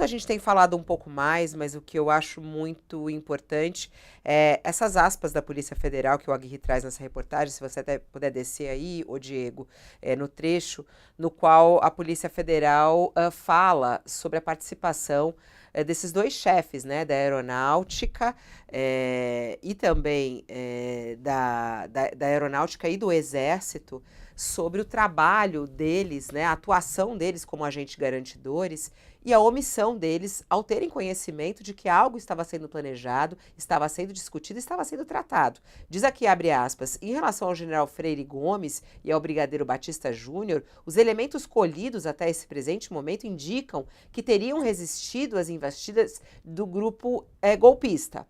a gente tem falado um pouco mais, mas o que eu acho muito importante é essas aspas da Polícia Federal que o Aguirre traz nessa reportagem, se você até puder descer aí, ô Diego, no trecho, no qual a Polícia Federal fala sobre a participação desses dois chefes, né, da aeronáutica e também da aeronáutica e do exército, sobre o trabalho deles, né, a atuação deles como agentes garantidores e a omissão deles ao terem conhecimento de que algo estava sendo planejado, estava sendo discutido, estava sendo tratado. Diz aqui, abre aspas, em relação ao general Freire Gomes e ao brigadeiro Batista Júnior, os elementos colhidos até esse presente momento indicam que teriam resistido às investidas do grupo golpista.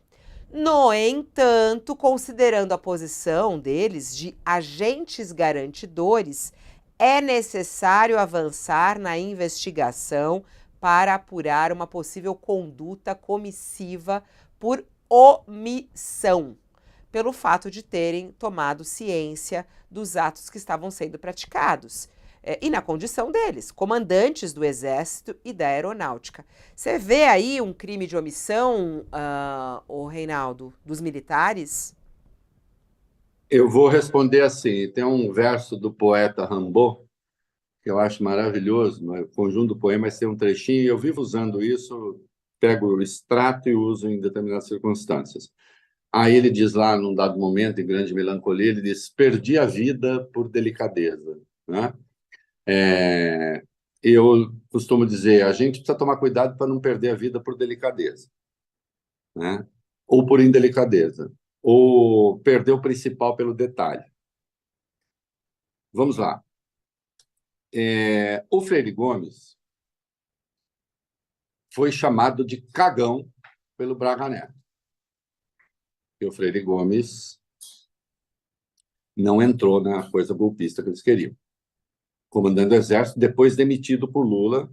No entanto, considerando a posição deles de agentes garantidores, é necessário avançar na investigação para apurar uma possível conduta comissiva por omissão, pelo fato de terem tomado ciência dos atos que estavam sendo praticados. E na condição deles, comandantes do Exército e da Aeronáutica. Você vê aí um crime de omissão, o Reinaldo, dos militares? Eu vou responder assim. Tem um verso do poeta Rimbaud que eu acho maravilhoso, no conjunto do poema, mas tem um trechinho, e eu vivo usando isso, pego o extrato e uso em determinadas circunstâncias. Aí ele diz lá, num dado momento, em grande melancolia, ele diz: perdi a vida por delicadeza, né? Eu costumo dizer, a gente precisa tomar cuidado para não perder a vida por delicadeza, né? Ou por indelicadeza, ou perder o principal pelo detalhe. Vamos lá. O Freire Gomes foi chamado de cagão pelo Braga Neto. E o Freire Gomes não entrou na coisa golpista que eles queriam. Comandando o Exército, depois demitido por Lula,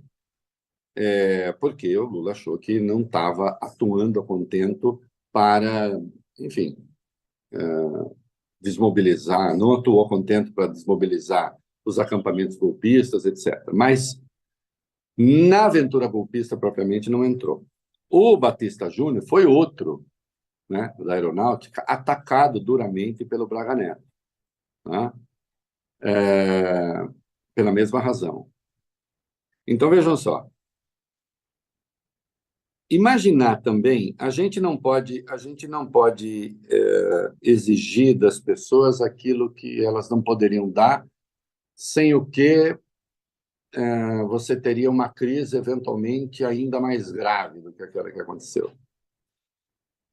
porque o Lula achou que não estava atuando a contento para, enfim, desmobilizar, não atuou a contento para desmobilizar os acampamentos golpistas, etc. Mas na aventura golpista propriamente não entrou. O Batista Júnior foi outro, né, da aeronáutica, atacado duramente pelo Braga Neto, né, pela mesma razão. Então, vejam só. Imaginar também, a gente não pode exigir das pessoas aquilo que elas não poderiam dar, sem o que você teria uma crise eventualmente ainda mais grave do que aquela que aconteceu.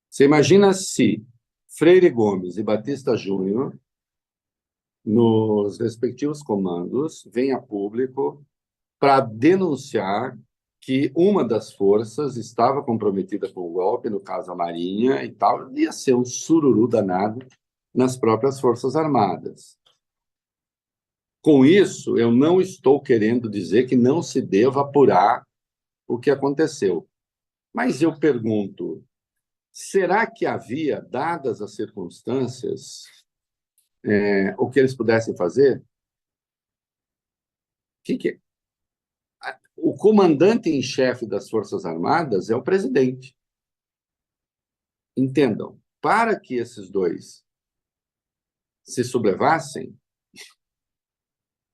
Você imagina se Freire Gomes e Batista Júnior, nos respectivos comandos, vêm a público para denunciar que uma das forças estava comprometida com o golpe, no caso a Marinha e tal, ia ser um sururu danado nas próprias Forças Armadas. Com isso, eu não estou querendo dizer que não se deva apurar o que aconteceu. Mas eu pergunto, será que havia, dadas as circunstâncias, o que eles pudessem fazer? Que é? O comandante em chefe das Forças Armadas é o presidente. Entendam, para que esses dois se sublevassem,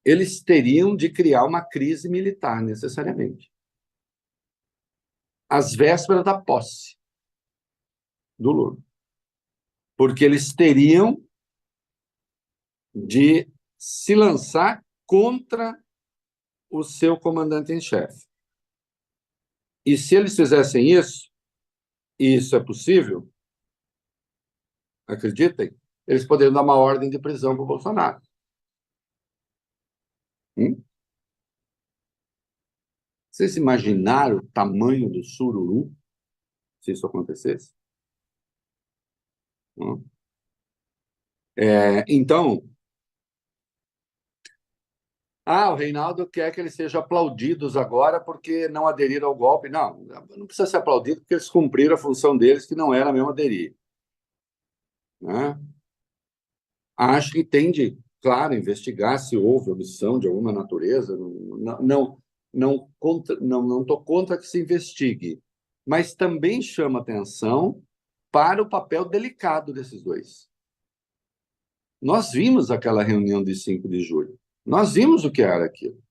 eles teriam de criar uma crise militar, necessariamente. Às vésperas da posse do Lula. Porque eles teriam de se lançar contra o seu comandante em chefe. E se eles fizessem isso, e isso é possível, acreditem, eles poderiam dar uma ordem de prisão para o Bolsonaro. Vocês imaginaram o tamanho do sururu se isso acontecesse? Então, o Reinaldo quer que eles sejam aplaudidos agora porque não aderiram ao golpe. Não, não precisa ser aplaudido porque eles cumpriram a função deles, que não era mesmo aderir. Né? Acho que tem de, claro, investigar se houve omissão de alguma natureza. Não, não estou contra que se investigue, mas também chama atenção para o papel delicado desses dois. Nós vimos aquela reunião de 5 de julho. Nós vimos o que era aquilo.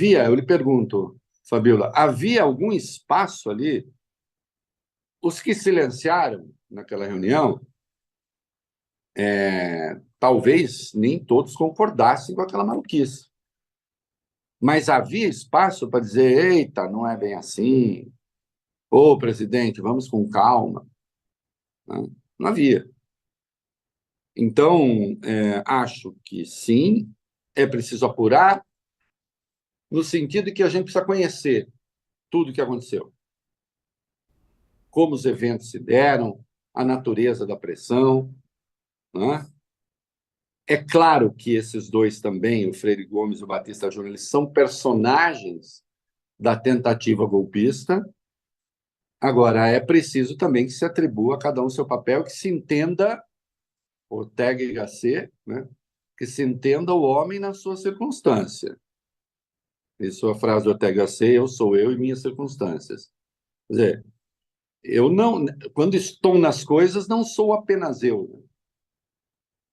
Eu lhe pergunto, Fabiola, havia algum espaço ali? Os que silenciaram naquela reunião, talvez nem todos concordassem com aquela maluquice. Mas havia espaço para dizer, eita, não é bem assim. Ô, presidente, vamos com calma. Não havia. Então, acho que sim, é preciso apurar, no sentido de que a gente precisa conhecer tudo o que aconteceu. Como os eventos se deram, a natureza da pressão. Né? É claro que esses dois também, o Freire Gomes e o Batista Júnior, eles são personagens da tentativa golpista. Agora, é preciso também que se atribua a cada um seu papel, que se entenda, Ortega y Gasset, né? Que se entenda o homem na sua circunstância. Isso é a frase do Ortega y Gasset, eu sou eu e minhas circunstâncias. Quer dizer, eu não, quando estou nas coisas, não sou apenas eu.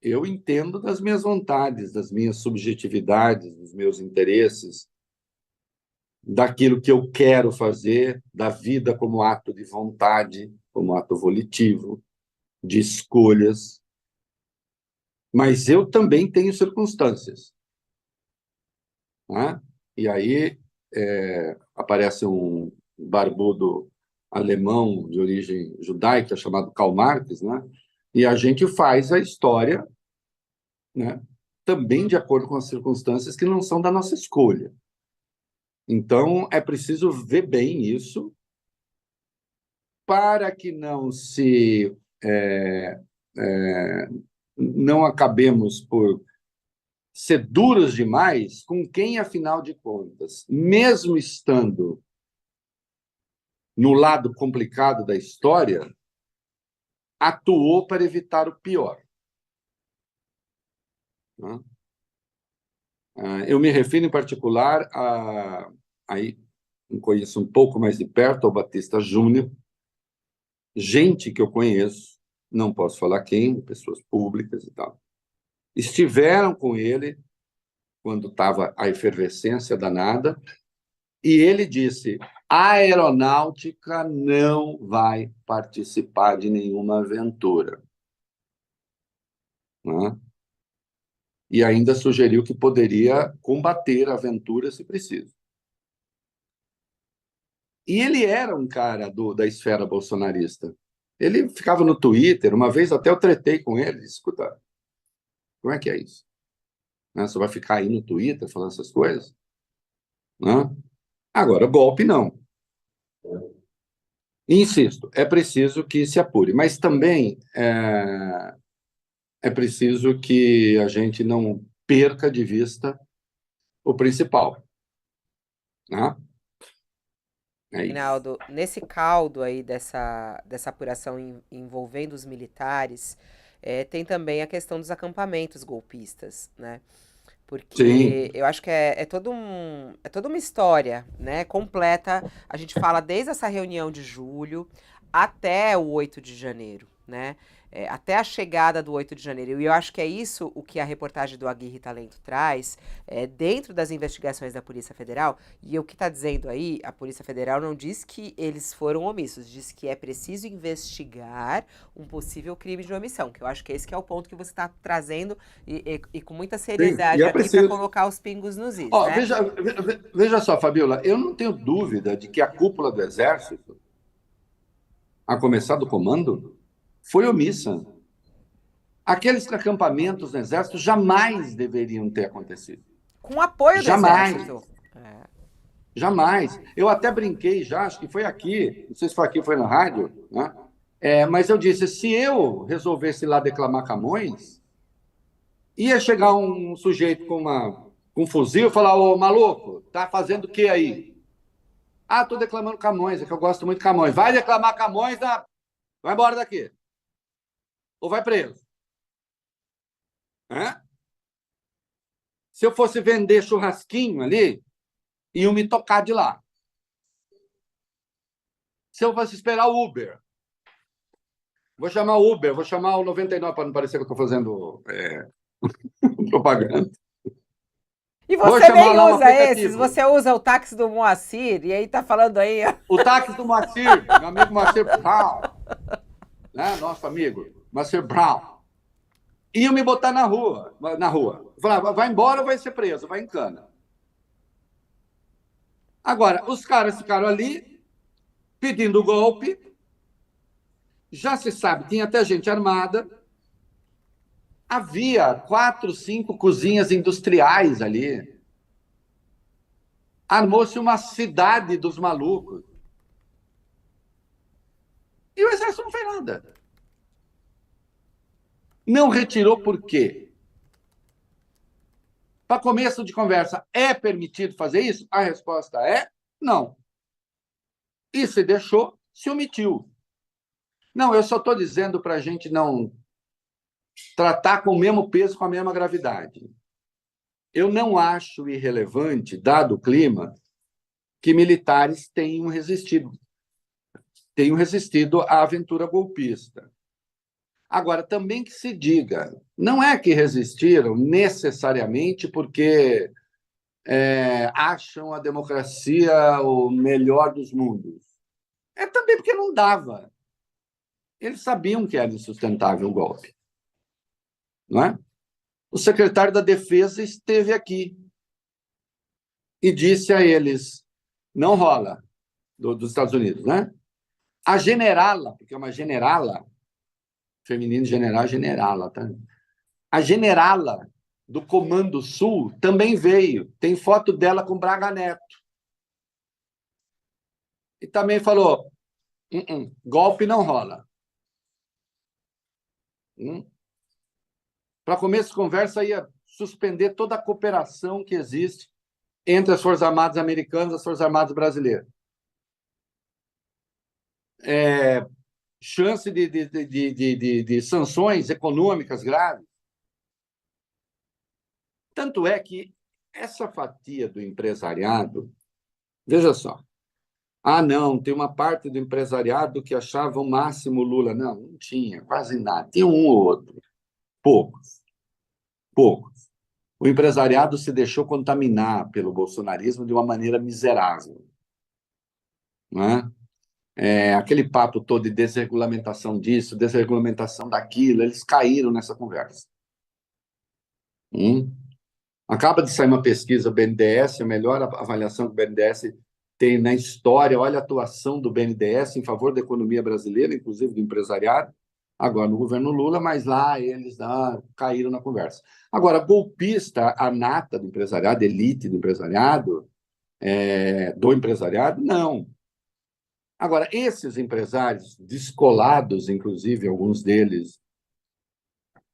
Eu entendo das minhas vontades, das minhas subjetividades, dos meus interesses, daquilo que eu quero fazer, da vida como ato de vontade, como ato volitivo, de escolhas. Mas eu também tenho circunstâncias. Né? E aí aparece um barbudo alemão de origem judaica chamado Karl Marx, né? E a gente faz a história, né, também de acordo com as circunstâncias que não são da nossa escolha. Então, é preciso ver bem isso para que não acabemos por ser duros demais com quem, afinal de contas, mesmo estando no lado complicado da história, atuou para evitar o pior. Né? Eu me refiro, em particular, aí conheço um pouco mais de perto, ao Batista Júnior, gente que eu conheço, não posso falar quem, pessoas públicas e tal, estiveram com ele quando estava a efervescência danada, e ele disse: a aeronáutica não vai participar de nenhuma aventura. Né? E ainda sugeriu que poderia combater a aventura se preciso. E ele era um cara da esfera bolsonarista. Ele ficava no Twitter, uma vez até eu tretei com ele, disse: escuta, como é que é isso? Você vai ficar aí no Twitter falando essas coisas? Né? Agora, golpe não. Insisto, é preciso que se apure, mas também é preciso que a gente não perca de vista o principal. Né? É isso. Reinaldo, nesse caldo aí dessa apuração envolvendo os militares, tem também a questão dos acampamentos golpistas, né? Sim, Porque eu acho que é toda uma história, né, completa. A gente fala desde essa reunião de julho até o 8 de janeiro, né? Até a chegada do 8 de janeiro. E eu acho que é isso o que a reportagem do Aguirre Talento traz, dentro das investigações da Polícia Federal. E o que está dizendo aí, a Polícia Federal não diz que eles foram omissos, diz que é preciso investigar um possível crime de omissão, que eu acho que esse que é o ponto que você está trazendo e com muita sim, e seriedade é aqui para preciso. colocar os pingos nos is, Ó, né? veja só, Fabiola, eu não tenho dúvida de que a cúpula do Exército, a começar do comando, foi omissa. Aqueles acampamentos no Exército jamais deveriam ter acontecido. Com apoio do Jamais, exército. É. jamais. Eu até brinquei já, acho que foi aqui, não sei se foi aqui, foi na rádio, né? Mas eu disse, se eu resolvesse ir lá declamar Camões, ia chegar um sujeito com um fuzil e falar: ô, maluco, tá fazendo o que aí? Ah, tô declamando Camões, é que eu gosto muito de Camões. Vai declamar Camões, vai embora daqui. Ou vai preso. Hã? Se eu fosse vender churrasquinho ali, iam me tocar de lá. Se eu fosse esperar o Uber, vou chamar o Uber, vou chamar o 99 para não parecer que eu estou fazendo propaganda. E Vou você chamar nem lá um usa esses, aplicativo. você usa o táxi do Moacir, e aí tá falando aí. O táxi do Moacir, meu amigo Moacir Brown, né? Nosso amigo, Moacir Brown. Iam me botar na rua. Falava, vai embora ou vai ser preso, vai em cana. Agora, os caras ficaram ali pedindo golpe, já se sabe, tinha até gente armada, havia 4, 5 cozinhas industriais ali. Armou-se uma cidade dos malucos. E o exército não fez nada. Não retirou por quê? Para começo de conversa, é permitido fazer isso? A resposta é não. E se deixou, se omitiu. Não, eu só estou dizendo para a gente não tratar com o mesmo peso, com a mesma gravidade. Eu não acho irrelevante, dado o clima, que militares tenham resistido à aventura golpista. Agora, também que se diga, não é que resistiram necessariamente porque acham a democracia o melhor dos mundos. É também porque não dava. Eles sabiam que era insustentável o golpe. Não é? O secretário da Defesa esteve aqui e disse a eles, não rola, dos Estados Unidos, né? A generala, porque é uma generala, feminino general, generala, tá? A generala do Comando Sul também veio. Tem foto dela com Braga Neto. E também falou, golpe não rola. Para começo de conversa, ia suspender toda a cooperação que existe entre as Forças Armadas americanas e as Forças Armadas brasileiras. Chance de sanções econômicas graves. Tanto é que essa fatia do empresariado, veja só, não, tem uma parte do empresariado que achava o máximo Lula. Não, não tinha, quase nada. Tinha um ou outro, poucos. O empresariado se deixou contaminar pelo bolsonarismo de uma maneira miserável. Não é? Aquele papo todo de desregulamentação disso, desregulamentação daquilo, eles caíram nessa conversa. Acaba de sair uma pesquisa do BNDES, a melhor avaliação que o BNDES tem na história. Olha a atuação do BNDES em favor da economia brasileira, inclusive do empresariado, agora no governo Lula, mas lá eles caíram na conversa. Agora, golpista, a nata do empresariado, elite do empresariado, não. Agora, esses empresários descolados, inclusive alguns deles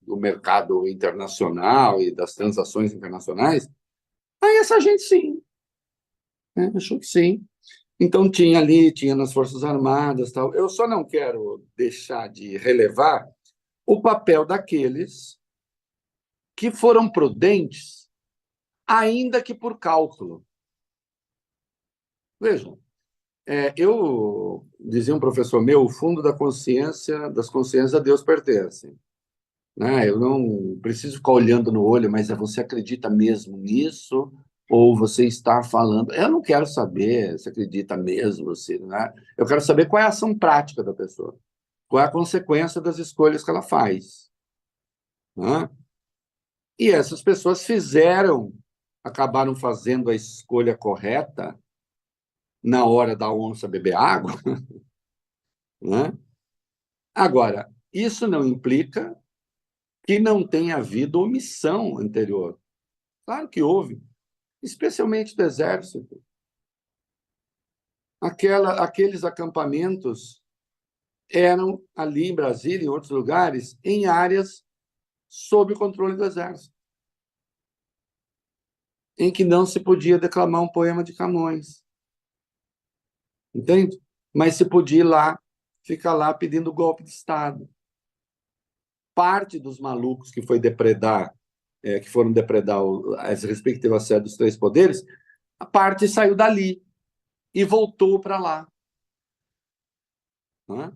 do mercado internacional e das transações internacionais, essa gente sim, achou que sim. Então tinha ali, tinha nas Forças Armadas, tal. Eu só não quero deixar de relevar o papel daqueles que foram prudentes, ainda que por cálculo. Vejam, eu dizia um professor meu, o fundo das consciências a Deus pertence. Né? Eu não preciso ficar olhando no olho, mas você acredita mesmo nisso? Ou você está falando? Eu não quero saber se acredita mesmo, né? Eu quero saber qual é a ação prática da pessoa, qual é a consequência das escolhas que ela faz. Né? E essas pessoas acabaram fazendo a escolha correta na hora da onça beber água. Né? Agora, isso não implica que não tenha havido omissão anterior. Claro que houve, especialmente do Exército. Aqueles acampamentos eram ali em Brasília e em outros lugares, em áreas sob o controle do Exército, em que não se podia declamar um poema de Camões. Entende? Mas se podia ir lá, ficar lá pedindo golpe de Estado. Parte dos malucos que foram depredar as respectivas sedes dos três poderes, a parte saiu dali e voltou para lá. Né?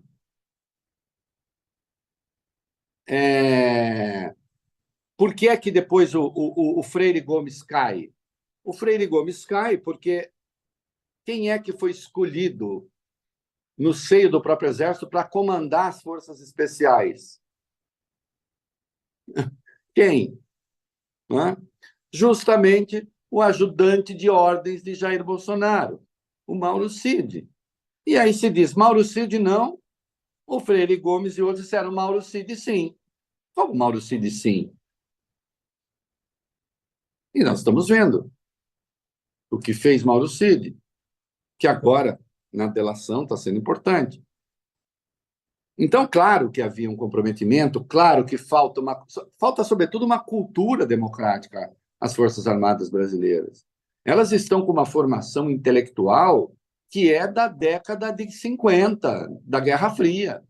Por que é que depois o Freire Gomes cai? O Freire Gomes cai porque quem é que foi escolhido no seio do próprio Exército para comandar as forças especiais? Quem? Né? Justamente o ajudante de ordens de Jair Bolsonaro, o Mauro Cid. E aí se diz, Mauro Cid não, o Freire Gomes e outros disseram Mauro Cid sim. Como Mauro Cid sim? E nós estamos vendo o que fez Mauro Cid, que agora, na delação, está sendo importante. Então, claro que havia um comprometimento, claro que falta sobretudo uma cultura democrática às Forças Armadas brasileiras. Elas estão com uma formação intelectual que é da década de 50, da Guerra Fria.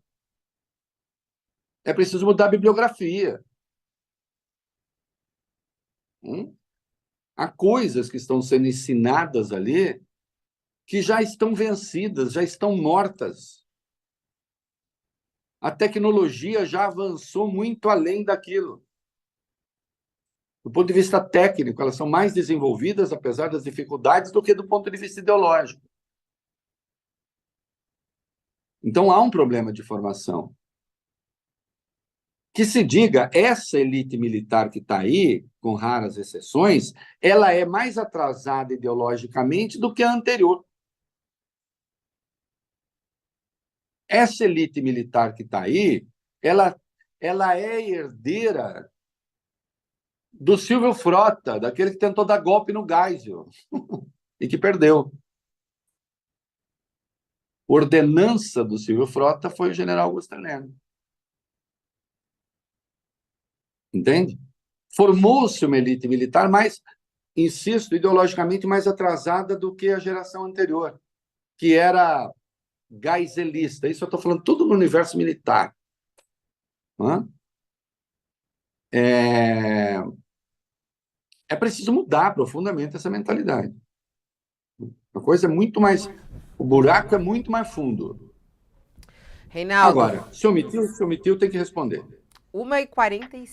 É preciso mudar a bibliografia. Há coisas que estão sendo ensinadas ali que já estão vencidas, já estão mortas. A tecnologia já avançou muito além daquilo. Do ponto de vista técnico, elas são mais desenvolvidas, apesar das dificuldades, do que do ponto de vista ideológico. Então, há um problema de formação. Que se diga, essa elite militar que está aí, com raras exceções, ela é mais atrasada ideologicamente do que a anterior. Essa elite militar que está aí, ela é herdeira do Silvio Frota, daquele que tentou dar golpe no Geisel e que perdeu. Ordenança do Silvio Frota foi o general Augusto Heleno. Entende? Formou-se uma elite militar mais, insisto, ideologicamente mais atrasada do que a geração anterior, que era geiselista. Isso eu estou falando tudo no universo militar. É preciso mudar profundamente essa mentalidade. A coisa é muito mais... O buraco é muito mais fundo. Reinaldo, Agora, se omitiu, tem que responder. 1h45.